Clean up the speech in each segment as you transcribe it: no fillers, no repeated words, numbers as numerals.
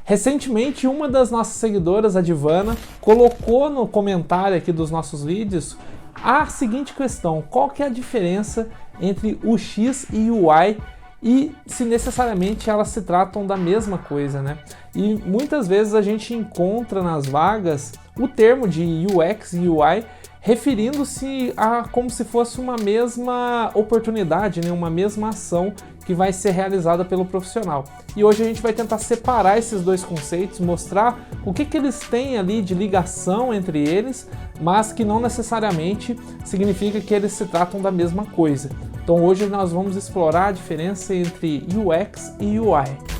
Recentemente, uma das nossas seguidoras, a Divana, colocou no comentário aqui dos nossos vídeos a seguinte questão: qual que é a diferença entre o X e o Y e se necessariamente elas se tratam da mesma coisa, né? E muitas vezes a gente encontra nas vagas o termo de UX e UI referindo-se a como se fosse uma mesma oportunidade, né? Uma mesma ação que vai ser realizada pelo profissional. E hoje a gente vai tentar separar esses dois conceitos, mostrar o que eles têm ali de ligação entre eles, mas que não necessariamente significa que eles se tratam da mesma coisa. Então hoje nós vamos explorar a diferença entre UX e UI.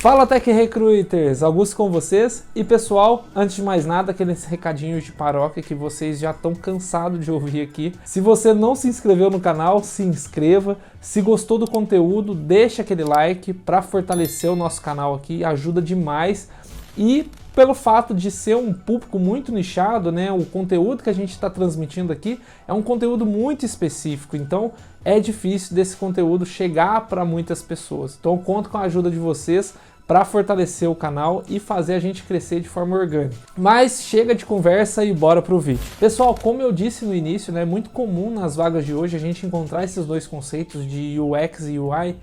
Fala Tech Recruiters, Augusto com vocês. E pessoal, antes de mais nada, aqueles recadinhos de paróquia que vocês já estão cansados de ouvir aqui. Se você não se inscreveu no canal, se inscreva. Se gostou do conteúdo, deixa aquele like para fortalecer o nosso canal aqui, ajuda demais. E pelo fato de ser um público muito nichado, né, o conteúdo que a gente está transmitindo aqui é um conteúdo muito específico, então é difícil desse conteúdo chegar para muitas pessoas. Então eu conto com a ajuda de vocês para fortalecer o canal e fazer a gente crescer de forma orgânica. Mas chega de conversa e bora pro vídeo. Pessoal, como eu disse no início, né, é muito comum nas vagas de hoje a gente encontrar esses dois conceitos de UX e UI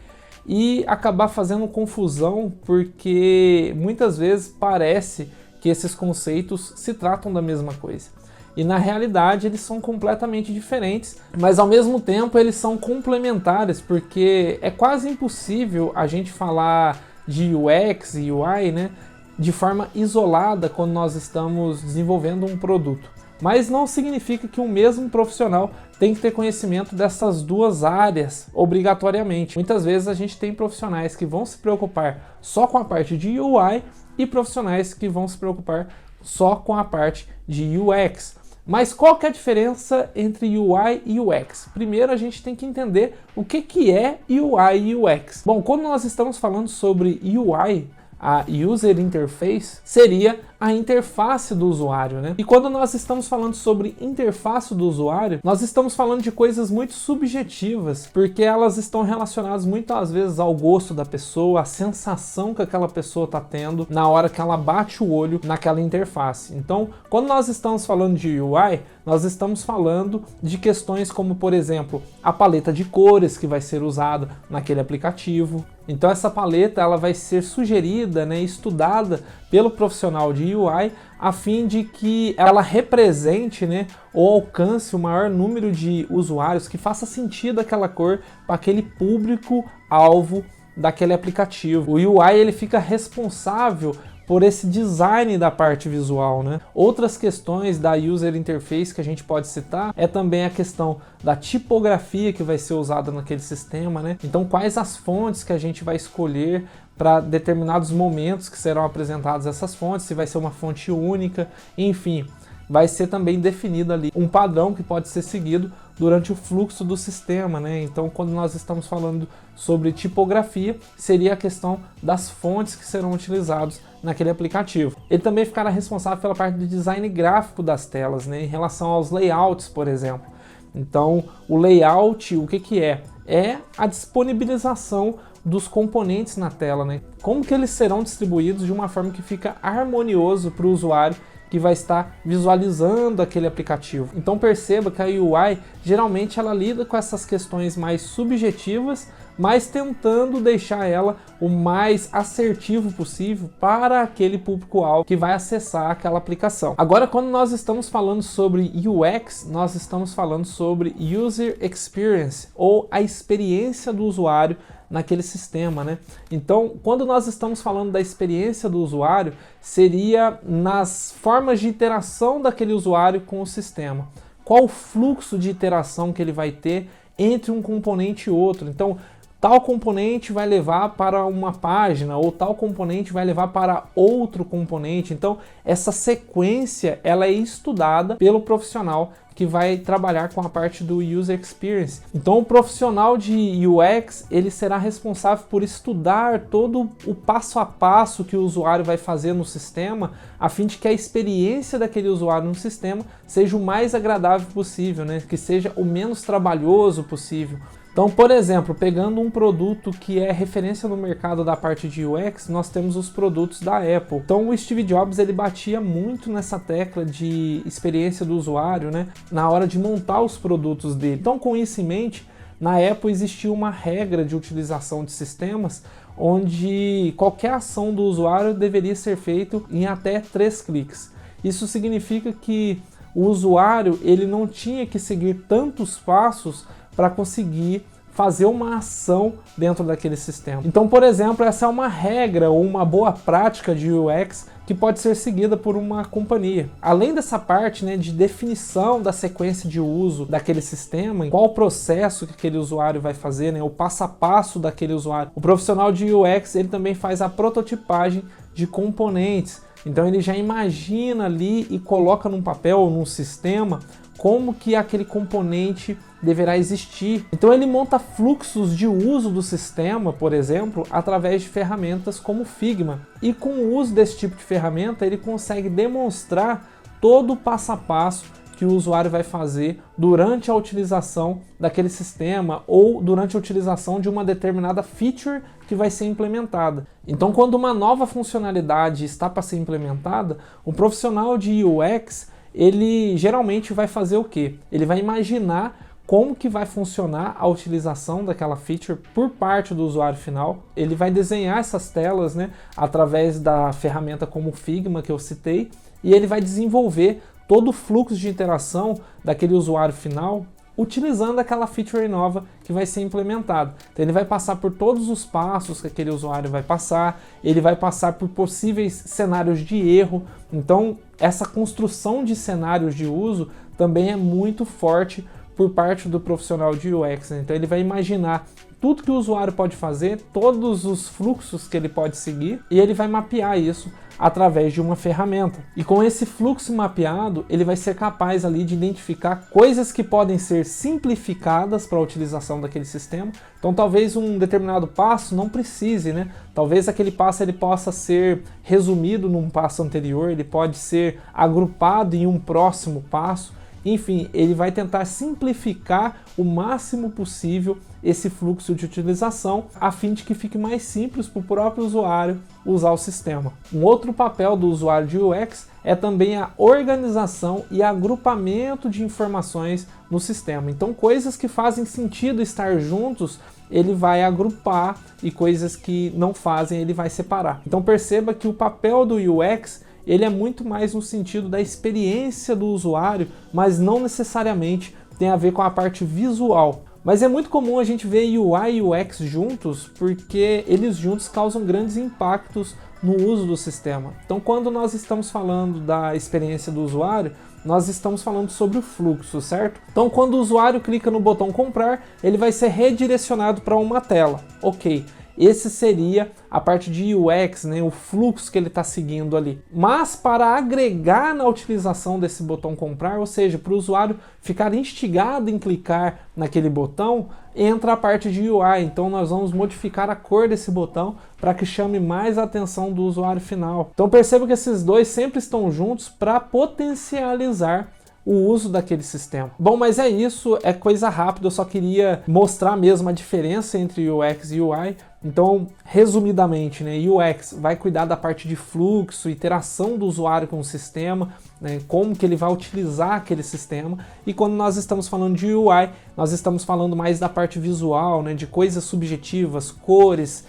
e acabar fazendo confusão, porque muitas vezes parece que esses conceitos se tratam da mesma coisa. E na realidade eles são completamente diferentes, mas ao mesmo tempo eles são complementares, porque é quase impossível a gente falar de UX e UI, né, de forma isolada quando nós estamos desenvolvendo um produto. Mas não significa que o mesmo profissional tem que ter conhecimento dessas duas áreas obrigatoriamente. Muitas vezes a gente tem profissionais que vão se preocupar só com a parte de UI e profissionais que vão se preocupar só com a parte de UX. Mas qual que é a diferença entre UI e UX? Primeiro a gente tem que entender o que é UI e UX. Bom, quando nós estamos falando sobre UI, a User Interface seria a interface do usuário, né? E quando nós estamos falando sobre interface do usuário, nós estamos falando de coisas muito subjetivas, porque elas estão relacionadas muitas vezes ao gosto da pessoa, a sensação que aquela pessoa está tendo na hora que ela bate o olho naquela interface. Então, quando nós estamos falando de UI, nós estamos falando de questões como, por exemplo, a paleta de cores que vai ser usada naquele aplicativo. Então essa paleta ela vai ser sugerida, né, estudada pelo profissional de UI a fim de que ela represente, né, ou alcance o maior número de usuários, que faça sentido aquela cor para aquele público-alvo daquele aplicativo. O UI ele fica responsável por esse design da parte visual, né? Outras questões da User Interface que a gente pode citar é também a questão da tipografia que vai ser usada naquele sistema, né? Então, quais as fontes que a gente vai escolher para determinados momentos que serão apresentadas essas fontes, se vai ser uma fonte única, enfim, vai ser também definido ali um padrão que pode ser seguido durante o fluxo do sistema, né? Então, quando nós estamos falando sobre tipografia, seria a questão das fontes que serão utilizadas naquele aplicativo. Ele também ficará responsável pela parte do design gráfico das telas, né? Em relação aos layouts, por exemplo. Então, o layout, o que é? É a disponibilização dos componentes na tela, né? Como que eles serão distribuídos de uma forma que fica harmonioso para o usuário que vai estar visualizando aquele aplicativo. Então perceba que a UI geralmente ela lida com essas questões mais subjetivas, mas tentando deixar ela o mais assertivo possível para aquele público-alvo que vai acessar aquela aplicação. Agora, quando nós estamos falando sobre UX, nós estamos falando sobre User Experience, ou a experiência do usuário naquele sistema, né? Então, quando nós estamos falando da experiência do usuário, seria nas formas de interação daquele usuário com o sistema. Qual o fluxo de interação que ele vai ter entre um componente e outro? Então, tal componente vai levar para uma página, ou tal componente vai levar para outro componente. Então, essa sequência ela é estudada pelo profissional que vai trabalhar com a parte do User Experience. Então, o profissional de UX, ele será responsável por estudar todo o passo a passo que o usuário vai fazer no sistema, a fim de que a experiência daquele usuário no sistema seja o mais agradável possível, né? Que seja o menos trabalhoso possível. Então, por exemplo, pegando um produto que é referência no mercado da parte de UX, nós temos os produtos da Apple. Então, o Steve Jobs ele batia muito nessa tecla de experiência do usuário, né, na hora de montar os produtos dele. Então, com isso em mente, na Apple existia uma regra de utilização de sistemas onde qualquer ação do usuário deveria ser feita em até 3 cliques. Isso significa que o usuário ele não tinha que seguir tantos passos para conseguir fazer uma ação dentro daquele sistema. Então, por exemplo, essa é uma regra ou uma boa prática de UX que pode ser seguida por uma companhia. Além dessa parte, né, de definição da sequência de uso daquele sistema, qual o processo que aquele usuário vai fazer, né, o passo a passo daquele usuário, o profissional de UX ele também faz a prototipagem de componentes. Então ele já imagina ali e coloca num papel ou num sistema como que aquele componente deverá existir. Então ele monta fluxos de uso do sistema, por exemplo, através de ferramentas como Figma. E com o uso desse tipo de ferramenta, ele consegue demonstrar todo o passo a passo que o usuário vai fazer durante a utilização daquele sistema ou durante a utilização de uma determinada feature que vai ser implementada. Então, quando uma nova funcionalidade está para ser implementada, o profissional de UX, ele geralmente vai fazer o quê? Ele vai imaginar como que vai funcionar a utilização daquela feature por parte do usuário final. Ele vai desenhar essas telas, né, através da ferramenta como o Figma que eu citei, e ele vai desenvolver todo o fluxo de interação daquele usuário final utilizando aquela feature nova que vai ser implementada. Então ele vai passar por todos os passos que aquele usuário vai passar, ele vai passar por possíveis cenários de erro. Então essa construção de cenários de uso também é muito forte por parte do profissional de UX, né? Então ele vai imaginar tudo que o usuário pode fazer, todos os fluxos que ele pode seguir, e ele vai mapear isso através de uma ferramenta. E com esse fluxo mapeado, ele vai ser capaz ali de identificar coisas que podem ser simplificadas para a utilização daquele sistema. Então talvez um determinado passo não precise, né? Talvez aquele passo ele possa ser resumido num passo anterior, ele pode ser agrupado em um próximo passo. Enfim, ele vai tentar simplificar o máximo possível esse fluxo de utilização, a fim de que fique mais simples para o próprio usuário usar o sistema. Um outro papel do usuário de UX é também a organização e agrupamento de informações no sistema. Então, coisas que fazem sentido estar juntos, ele vai agrupar, e coisas que não fazem, ele vai separar. Então, perceba que o papel do UX ele é muito mais no sentido da experiência do usuário, mas não necessariamente tem a ver com a parte visual. Mas é muito comum a gente ver UI e UX juntos, porque eles juntos causam grandes impactos no uso do sistema. Então, quando nós estamos falando da experiência do usuário, nós estamos falando sobre o fluxo, certo? Então, quando o usuário clica no botão comprar, ele vai ser redirecionado para uma tela. Ok. Esse seria a parte de UX, né, o fluxo que ele está seguindo ali. Mas para agregar na utilização desse botão comprar, ou seja, para o usuário ficar instigado em clicar naquele botão, entra a parte de UI. Então nós vamos modificar a cor desse botão para que chame mais a atenção do usuário final. Então perceba que esses dois sempre estão juntos para potencializar o uso daquele sistema. Bom, mas é isso, é coisa rápida, eu só queria mostrar mesmo a diferença entre UX e UI. Então, resumidamente, né, UX vai cuidar da parte de fluxo, interação do usuário com o sistema, né, como que ele vai utilizar aquele sistema. E quando nós estamos falando de UI, nós estamos falando mais da parte visual, né, de coisas subjetivas, cores,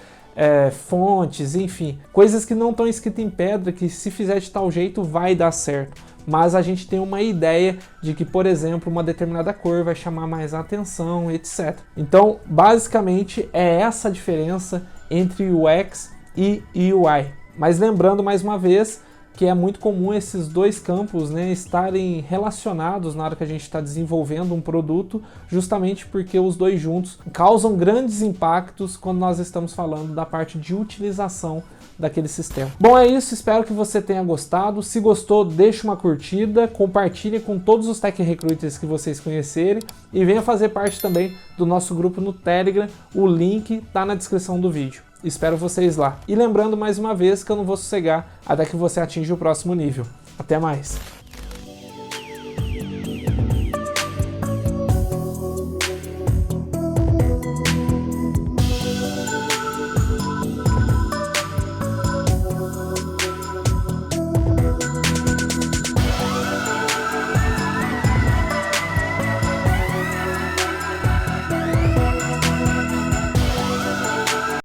fontes, enfim, coisas que não estão escritas em pedra, que se fizer de tal jeito vai dar certo. Mas a gente tem uma ideia de que, por exemplo, uma determinada cor vai chamar mais atenção, etc. Então, basicamente, é essa a diferença entre UX e UI. Mas lembrando mais uma vez que é muito comum esses dois campos, né, estarem relacionados na hora que a gente está desenvolvendo um produto, justamente porque os dois juntos causam grandes impactos quando nós estamos falando da parte de utilização daquele sistema. Bom, é isso, espero que você tenha gostado. Se gostou, deixa uma curtida, compartilhe com todos os Tech Recruiters que vocês conhecerem e venha fazer parte também do nosso grupo no Telegram. O link está na descrição do vídeo. Espero vocês lá. E lembrando mais uma vez que eu não vou sossegar até que você atinja o próximo nível. Até mais!